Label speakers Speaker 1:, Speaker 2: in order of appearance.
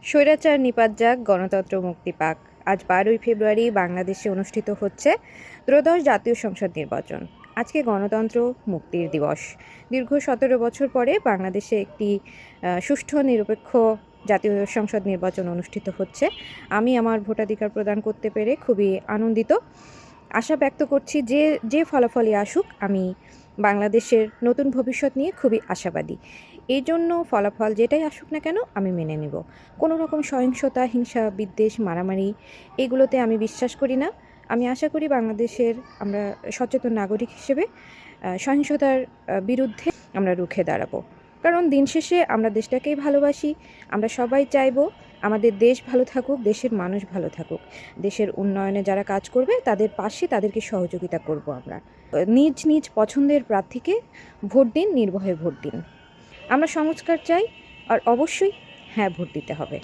Speaker 1: স্বৈরাচার নিপাত যাক, গণতন্ত্র মুক্তি পাক। আজ ১২ই ফেব্রুয়ারি বাংলাদেশে অনুষ্ঠিত হচ্ছে ত্রয়োদশ জাতীয় সংসদ নির্বাচন। আজকে গণতন্ত্র মুক্তির দিবস। দীর্ঘ ১৭ বছর পরে বাংলাদেশে একটি সুষ্ঠু নিরপেক্ষ জাতীয় সংসদ নির্বাচন অনুষ্ঠিত হচ্ছে। আমি আমার ভোটাধিকার প্রদান করতে পেরে খুবই আনন্দিত। আশা ব্যক্ত করছি যে যে ফলাফলই আসুক, আমি বাংলাদেশের নতুন ভবিষ্যৎ নিয়ে খুবই আশাবাদী। এই জন্য ফলাফল যেটাই আসুক না কেন আমি মেনে নেব। কোনো রকম সহিংসতা, হিংসা, বিদ্বেষ, মারামারি এগুলোতে আমি বিশ্বাস করি না। আমি আশা করি বাংলাদেশের আমরা সচেতন নাগরিক হিসেবে সহিংসতার বিরুদ্ধে আমরা রুখে দাঁড়াবো। কারণ দিন শেষে আমরা দেশটাকেই ভালোবাসি। আমরা সবাই চাইবো আমাদের দেশ ভালো থাকুক, দেশের মানুষ ভালো থাকুক। দেশের উন্নয়নে যারা কাজ করবে তাদের পাশে তাদেরকে সহযোগিতা করব আমরা। নিজ নিজ পছন্দের প্রার্থীকে ভোট দিন, নির্ভয়ে ভোট দিন। আমরা সংস্কার চাই, আর অবশ্যই হ্যাঁ ভোট দিতে হবে।